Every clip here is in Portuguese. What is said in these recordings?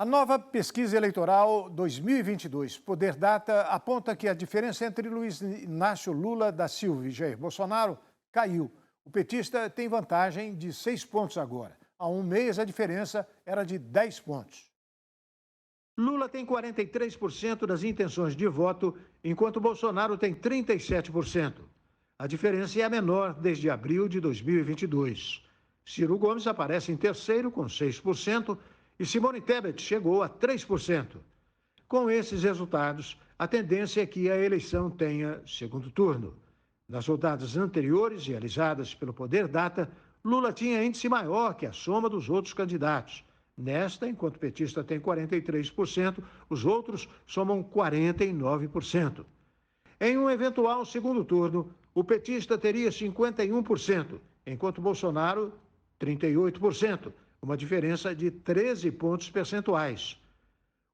A nova pesquisa eleitoral 2022, Poder Data, aponta que a diferença entre Luiz Inácio Lula da Silva e Jair Bolsonaro caiu. O petista tem vantagem de 6 pontos agora. Há um mês, a diferença era de 10 pontos. Lula tem 43% das intenções de voto, enquanto Bolsonaro tem 37%. A diferença é a menor desde abril de 2022. Ciro Gomes aparece em terceiro, com 6%, e Simone Tebet chegou a 3%. Com esses resultados, a tendência é que a eleição tenha segundo turno. Nas rodadas anteriores, realizadas pelo Poder Data, Lula tinha índice maior que a soma dos outros candidatos. Nesta, enquanto o petista tem 43%, os outros somam 49%. Em um eventual segundo turno, o petista teria 51%, enquanto Bolsonaro, 38%, uma diferença de 13 pontos percentuais.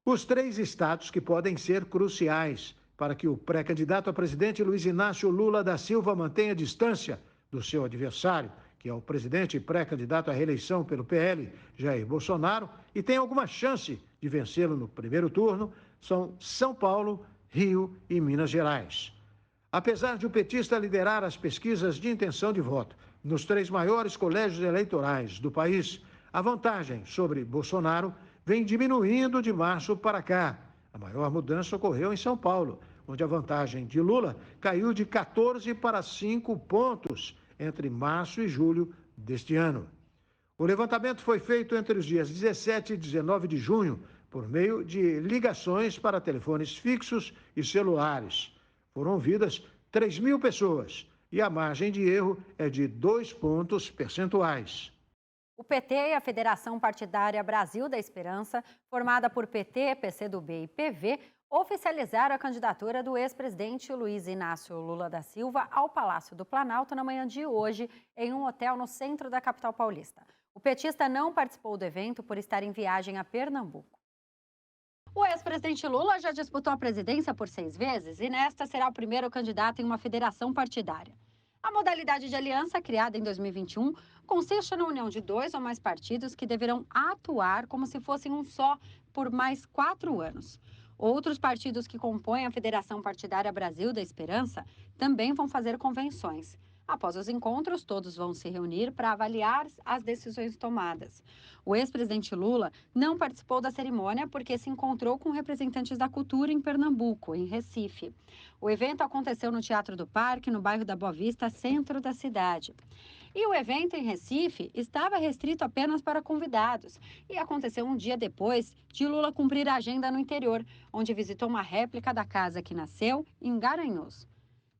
Os 3 estados que podem ser cruciais para que o pré-candidato a presidente Luiz Inácio Lula da Silva mantenha distância do seu adversário, que é o presidente e pré-candidato à reeleição pelo PL, Jair Bolsonaro, e tem alguma chance de vencê-lo no primeiro turno, são São Paulo, Rio e Minas Gerais. Apesar de o petista liderar as pesquisas de intenção de voto nos 3 maiores colégios eleitorais do país, a vantagem sobre Bolsonaro vem diminuindo de março para cá. A maior mudança ocorreu em São Paulo, onde a vantagem de Lula caiu de 14 para 5 pontos entre março e julho deste ano. O levantamento foi feito entre os dias 17 e 19 de junho, por meio de ligações para telefones fixos e celulares. Foram ouvidas 3.000 pessoas e a margem de erro é de 2 pontos percentuais. O PT e a Federação Partidária Brasil da Esperança, formada por PT, PCdoB e PV, oficializaram a candidatura do ex-presidente Luiz Inácio Lula da Silva ao Palácio do Planalto na manhã de hoje, em um hotel no centro da capital paulista. O petista não participou do evento por estar em viagem a Pernambuco. O ex-presidente Lula já disputou a presidência por 6 vezes e nesta será o primeiro candidato em uma federação partidária. A modalidade de aliança, criada em 2021, consiste na união de 2 ou mais partidos que deverão atuar como se fossem um só por mais 4 anos. Outros partidos que compõem a Federação Partidária Brasil da Esperança também vão fazer convenções. Após os encontros, todos vão se reunir para avaliar as decisões tomadas. O ex-presidente Lula não participou da cerimônia porque se encontrou com representantes da cultura em Pernambuco, em Recife. O evento aconteceu no Teatro do Parque, no bairro da Boa Vista, centro da cidade. E o evento em Recife estava restrito apenas para convidados e aconteceu um dia depois de Lula cumprir a agenda no interior, onde visitou uma réplica da casa que nasceu em Garanhuns.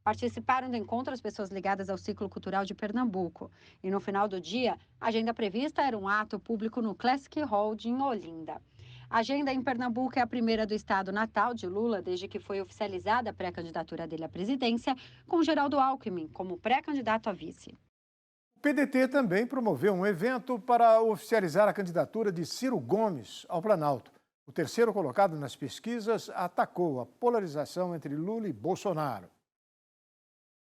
Participaram do encontro as pessoas ligadas ao ciclo cultural de Pernambuco. E no final do dia, a agenda prevista era um ato público no Classic Hall de Olinda. A agenda em Pernambuco é a primeira do estado natal de Lula, desde que foi oficializada a pré-candidatura dele à presidência, com Geraldo Alckmin como pré-candidato a vice. O PDT também promoveu um evento para oficializar a candidatura de Ciro Gomes ao Planalto. O terceiro colocado nas pesquisas atacou a polarização entre Lula e Bolsonaro.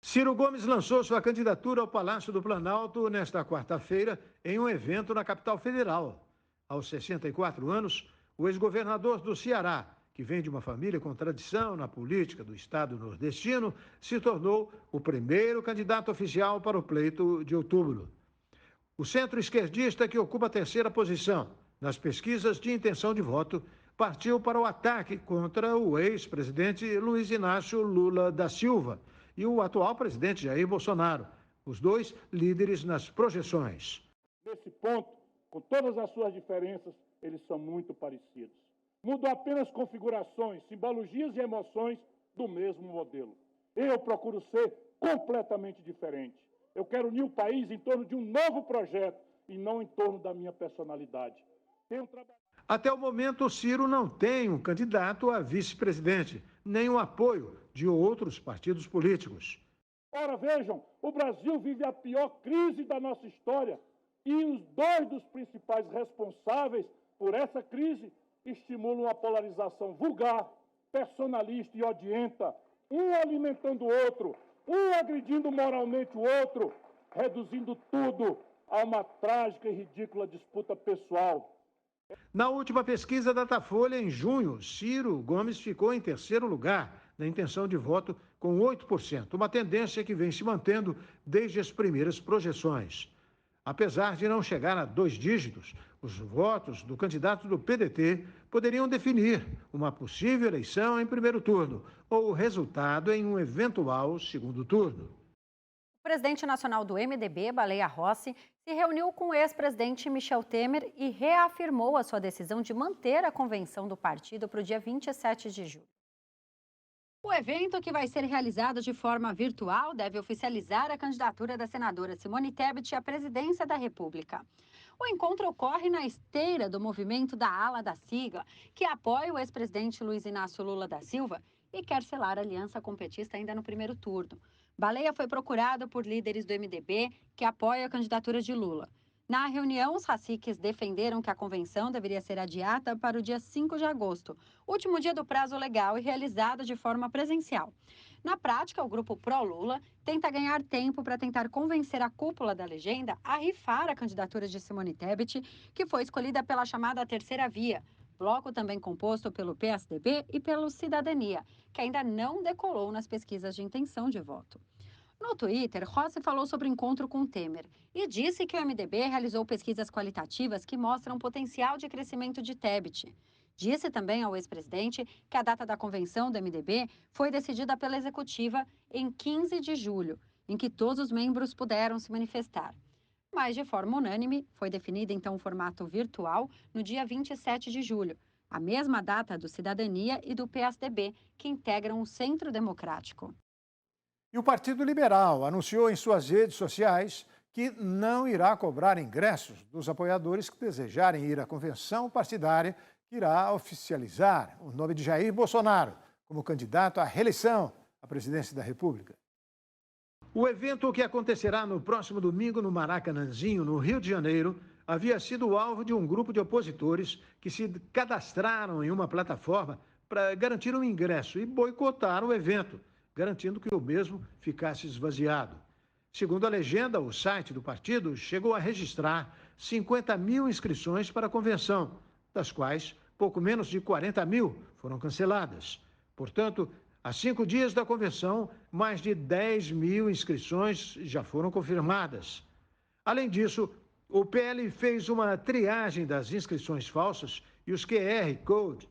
Ciro Gomes lançou sua candidatura ao Palácio do Planalto nesta quarta-feira em um evento na capital federal. Aos 64 anos, o ex-governador do Ceará, que vem de uma família com tradição na política do estado nordestino, se tornou o primeiro candidato oficial para o pleito de outubro. O centro-esquerdista, que ocupa a terceira posição nas pesquisas de intenção de voto, partiu para o ataque contra o ex-presidente Luiz Inácio Lula da Silva e o atual presidente Jair Bolsonaro, os dois líderes nas projeções. Nesse ponto, com todas as suas diferenças, eles são muito parecidos. Mudam apenas configurações, simbologias e emoções do mesmo modelo. Eu procuro ser completamente diferente. Eu quero unir o país em torno de um novo projeto e não em torno da minha personalidade. Até o momento, Ciro não tem um candidato a vice-presidente, nem o apoio de outros partidos políticos. Ora, vejam, o Brasil vive a pior crise da nossa história e os 2 dos principais responsáveis por essa crise estimulam a polarização vulgar, personalista e odienta, um alimentando o outro, um agredindo moralmente o outro, reduzindo tudo a uma trágica e ridícula disputa pessoal. Na última pesquisa Datafolha, em junho, Ciro Gomes ficou em terceiro lugar na intenção de voto com 8%, uma tendência que vem se mantendo desde as primeiras projeções. Apesar de não chegar a 2 dígitos, os votos do candidato do PDT poderiam definir uma possível eleição em primeiro turno ou o resultado em um eventual segundo turno. O presidente nacional do MDB, Baleia Rossi, se reuniu com o ex-presidente Michel Temer e reafirmou a sua decisão de manter a convenção do partido para o dia 27 de julho. O evento, que vai ser realizado de forma virtual, deve oficializar a candidatura da senadora Simone Tebet à presidência da República. O encontro ocorre na esteira do movimento da ala da sigla, que apoia o ex-presidente Luiz Inácio Lula da Silva e quer selar a aliança com o petista ainda no primeiro turno. Baleia foi procurado por líderes do MDB que apoiam a candidatura de Lula. Na reunião, os caciques defenderam que a convenção deveria ser adiada para o dia 5 de agosto, último dia do prazo legal e realizada de forma presencial. Na prática, o grupo pró-Lula tenta ganhar tempo para tentar convencer a cúpula da legenda a rifar a candidatura de Simone Tebet, que foi escolhida pela chamada Terceira Via, bloco também composto pelo PSDB e pelo Cidadania, que ainda não decolou nas pesquisas de intenção de voto. No Twitter, Rossi falou sobre o encontro com Temer e disse que o MDB realizou pesquisas qualitativas que mostram potencial de crescimento de Tebet. Disse também ao ex-presidente que a data da convenção do MDB foi decidida pela executiva em 15 de julho, em que todos os membros puderam se manifestar. Mas, de forma unânime, foi definido então o formato virtual no dia 27 de julho, a mesma data do Cidadania e do PSDB, que integram o Centro Democrático. E o Partido Liberal anunciou em suas redes sociais que não irá cobrar ingressos dos apoiadores que desejarem ir à convenção partidária que irá oficializar o nome de Jair Bolsonaro como candidato à reeleição à presidência da República. O evento, que acontecerá no próximo domingo no Maracanãzinho, no Rio de Janeiro, havia sido alvo de um grupo de opositores que se cadastraram em uma plataforma para garantir um ingresso e boicotaram o evento, garantindo que o mesmo ficasse esvaziado. Segundo a legenda, o site do partido chegou a registrar 50 mil inscrições para a convenção, das quais pouco menos de 40 mil foram canceladas. Portanto, há 5 dias da convenção, mais de 10 mil inscrições já foram confirmadas. Além disso, o PL fez uma triagem das inscrições falsas e os QR Code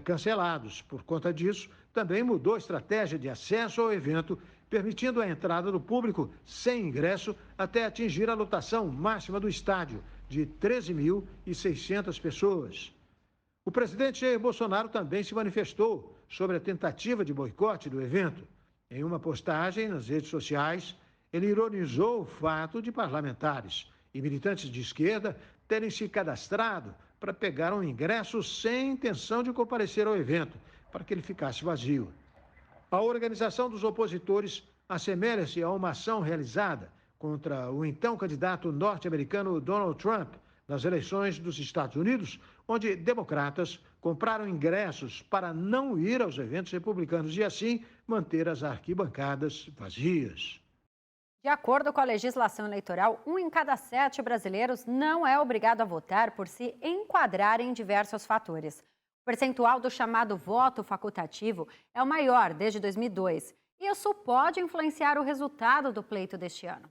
cancelados. Por conta disso, também mudou a estratégia de acesso ao evento, permitindo a entrada do público sem ingresso até atingir a lotação máxima do estádio, de 13.600 pessoas. O presidente Jair Bolsonaro também se manifestou sobre a tentativa de boicote do evento. Em uma postagem nas redes sociais, ele ironizou o fato de parlamentares e militantes de esquerda terem se cadastrado para pegar um ingresso sem intenção de comparecer ao evento, para que ele ficasse vazio. A organização dos opositores assemelha-se a uma ação realizada contra o então candidato norte-americano Donald Trump nas eleições dos Estados Unidos, onde democratas compraram ingressos para não ir aos eventos republicanos e, assim, manter as arquibancadas vazias. De acordo com a legislação eleitoral, 1 em cada 7 brasileiros não é obrigado a votar por se enquadrar em diversos fatores. O percentual do chamado voto facultativo é o maior desde 2002. E isso pode influenciar o resultado do pleito deste ano.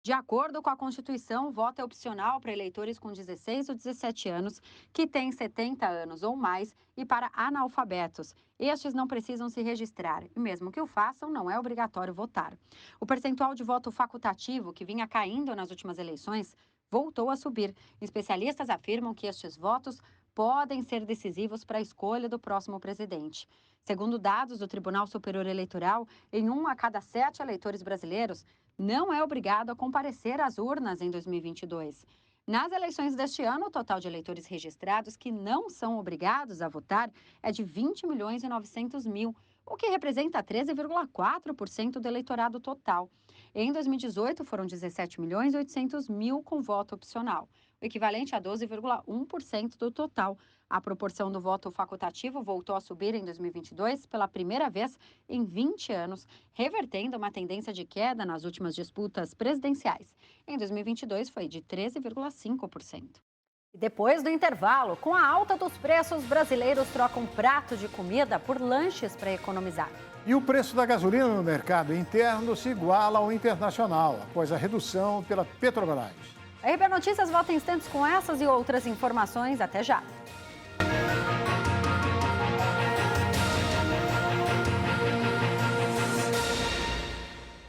De acordo com a Constituição, o voto é opcional para eleitores com 16 ou 17 anos, que têm 70 anos ou mais, e para analfabetos. Estes não precisam se registrar, e mesmo que o façam, não é obrigatório votar. O percentual de voto facultativo, que vinha caindo nas últimas eleições, voltou a subir. Especialistas afirmam que estes votos podem ser decisivos para a escolha do próximo presidente. Segundo dados do Tribunal Superior Eleitoral, em 1 a cada 7 eleitores brasileiros não é obrigado a comparecer às urnas em 2022. Nas eleições deste ano, o total de eleitores registrados que não são obrigados a votar é de 20.900.000, o que representa 13,4% do eleitorado total. Em 2018, foram 17.800.000 com voto opcional, o equivalente a 12,1% do total. A proporção do voto facultativo voltou a subir em 2022 pela primeira vez em 20 anos, revertendo uma tendência de queda nas últimas disputas presidenciais. Em 2022, foi de 13,5%. E depois do intervalo, com a alta dos preços, brasileiros trocam prato de comida por lanches para economizar. E o preço da gasolina no mercado interno se iguala ao internacional, após a redução pela Petrobras. A RB Notícias volta em instantes com essas e outras informações. Até já!